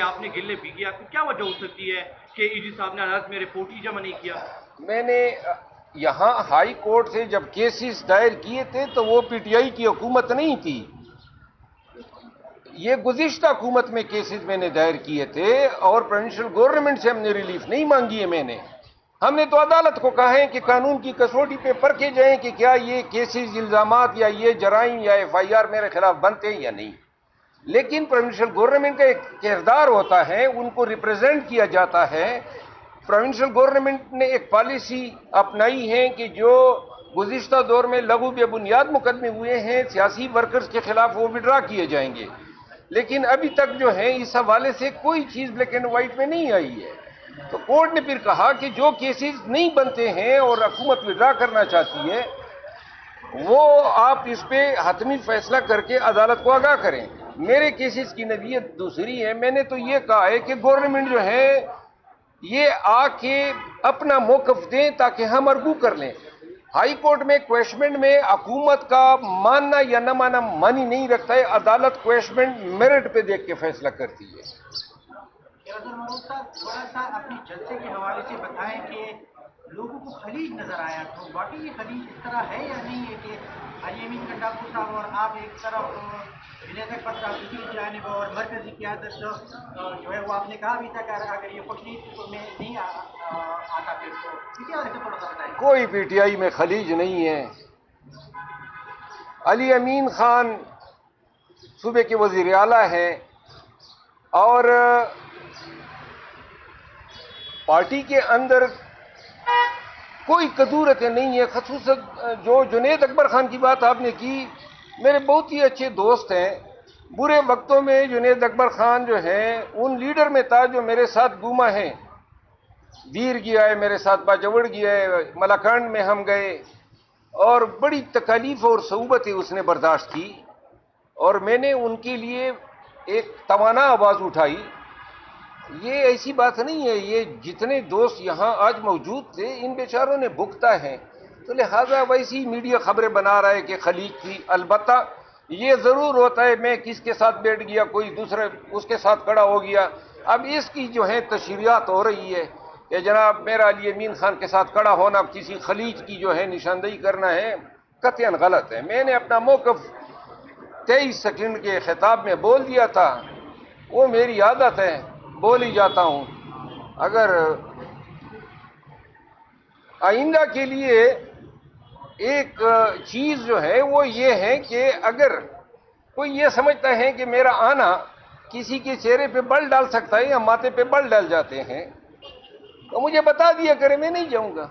آپ نے گلے بھی کیا، کیا وجہ ہو سکتی ہے کہ ای ڈی صاحب نے عدالت میں رپورٹ ہی جمع نہیں کیا؟ میں نے یہاں ہائی کورٹ سے جب کیسز دائر کیے تھے تو وہ پی ٹی آئی کی حکومت نہیں تھی، یہ گزشتہ حکومت میں کیسز میں نے دائر کیے تھے اور پروونشل گورنمنٹ سے ہم نے ریلیف نہیں مانگی ہے۔ ہم نے تو عدالت کو کہا ہے کہ قانون کی کسوٹی پہ پرکھے جائیں کہ کیا یہ کیسز، الزامات یا یہ جرائم یا ایف آئی آر میرے خلاف بنتے ہیں یا نہیں۔ لیکن پروونشل گورنمنٹ کا ایک کردار ہوتا ہے، ان کو ریپرزینٹ کیا جاتا ہے۔ پروونشل گورنمنٹ نے ایک پالیسی اپنائی ہے کہ جو گزشتہ دور میں لغو بے بنیاد مقدمے ہوئے ہیں سیاسی ورکرز کے خلاف، وہ وڈرا کیے جائیں گے، لیکن ابھی تک جو ہے اس حوالے سے کوئی چیز بلیک اینڈ وائٹ میں نہیں آئی ہے۔ تو کورٹ نے پھر کہا کہ جو کیسز نہیں بنتے ہیں اور حکومت وڈرا کرنا چاہتی ہے، وہ آپ اس پہ حتمی فیصلہ کر کے عدالت کو آگاہ کریں۔ میرے کیسز کی نوعیت دوسری ہے، میں نے تو یہ کہا ہے کہ گورنمنٹ جو ہے یہ آ کے اپنا موقف دیں تاکہ ہم ارگو کر لیں۔ ہائی کورٹ میں کویشمنٹ میں حکومت کا ماننا یا نہ ماننا مانی نہیں رکھتا ہے، عدالت کویشمنٹ میرٹ پہ دیکھ کے فیصلہ کرتی ہے۔ صاحب تھوڑا سا اپنی جلسے کے حوالے سے بتائیں کہ لوگوں کو خلیج نظر آیا، تو باقی یہ خلیج اس طرح ہے یا نہیں ہے کہ علی امین کنڈاکو صاحب اور آپ ایک طرف، جنید اکبر صاحب دوسری جانب، اور مرکزی قیادت جو ہے وہ آپ نے کہا بھی تھا کہ اگر یہ خوشنید میں نہیں آتا پھر تو ٹھیک ہے، اسے تھوڑا سا بتائیں۔ کوئی پی ٹی آئی میں خلیج نہیں ہے۔ علی امین خان صوبے کے وزیر اعلیٰ ہیں اور پارٹی کے اندر کوئی کدورتیں نہیں ہے۔ خصوصاً جو جنید اکبر خان کی بات آپ نے کی، میرے بہت ہی اچھے دوست ہیں۔ برے وقتوں میں جنید اکبر خان جو ہیں ان لیڈر میں تھا جو میرے ساتھ گھوما ہے، دیر گیا ہے میرے ساتھ، باجوڑ گیا ہے، ملاکنڈ میں ہم گئے، اور بڑی تکالیف اور صعوبتیں اس نے برداشت کی، اور میں نے ان کے لیے ایک توانا آواز اٹھائی۔ یہ ایسی بات نہیں ہے، یہ جتنے دوست یہاں آج موجود تھے ان بیچاروں نے بھگتا ہے، تو لہذا ویسی میڈیا خبریں بنا رہا ہے کہ خلیج تھی۔ البتہ یہ ضرور ہوتا ہے میں کس کے ساتھ بیٹھ گیا، کوئی دوسرے اس کے ساتھ کھڑا ہو گیا۔ اب اس کی جو ہے تشریحات ہو رہی ہے کہ جناب میرا علی امین خان کے ساتھ کھڑا ہونا کسی خلیج کی جو ہے نشاندہی کرنا ہے، قطعاً غلط ہے۔ میں نے اپنا موقف 23 سیکنڈ کے خطاب میں بول دیا تھا، وہ میری عادت ہے، بول ہی جاتا ہوں۔ اگر آئندہ کے لیے ایک چیز جو ہے وہ یہ ہے کہ اگر کوئی یہ سمجھتا ہے کہ میرا آنا کسی کے چہرے پہ بل ڈال سکتا ہے یا ماتھے پہ بل ڈال جاتے ہیں تو مجھے بتا دیا کرے، میں نہیں جاؤں گا۔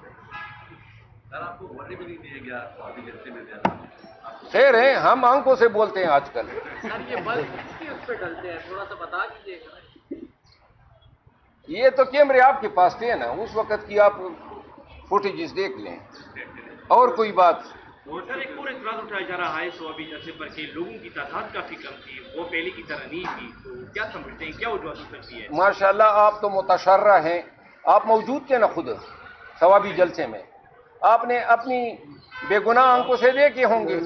خیر ہے، ہم آنکھوں سے بولتے ہیں آج کل۔ سر یہ بل کس کے اس پہ ڈلتے ہیں، تھوڑا سا بتا دیجیے گا۔ یہ تو کیمرے آپ کے پاس تھے نا، اس وقت کی آپ فوٹیجز دیکھ لیں۔ اور کوئی بات؟ سر ایک اور اعتراض اٹھایا جا رہا ہے سوابی جلسے پر کہ لوگوں کی تعداد کافی کم تھی، وہ پہلے کی طرح نہیں تھی، تو کیا سمجھتے ہیں کیا وجوہات ہو سکتی ہے؟ ماشاءاللہ آپ تو متشرع ہیں، آپ موجود تھے نا خود ثوابی جلسے میں، آپ نے اپنی بے گناہ آنکھوں سے دیکھے ہوں گے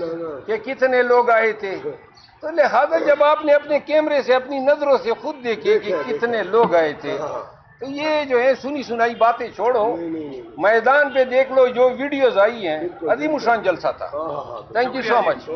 کہ کتنے لوگ آئے تھے، تو لہذا جب آپ نے اپنے کیمرے سے اپنی نظروں سے خود دیکھے کہ کتنے لوگ آئے تھے، تو یہ جو ہے سنی سنائی باتیں چھوڑو، میدان پہ دیکھ لو جو ویڈیوز آئی ہیں، عظیم الشان جلسہ تھا۔ Thank you so much.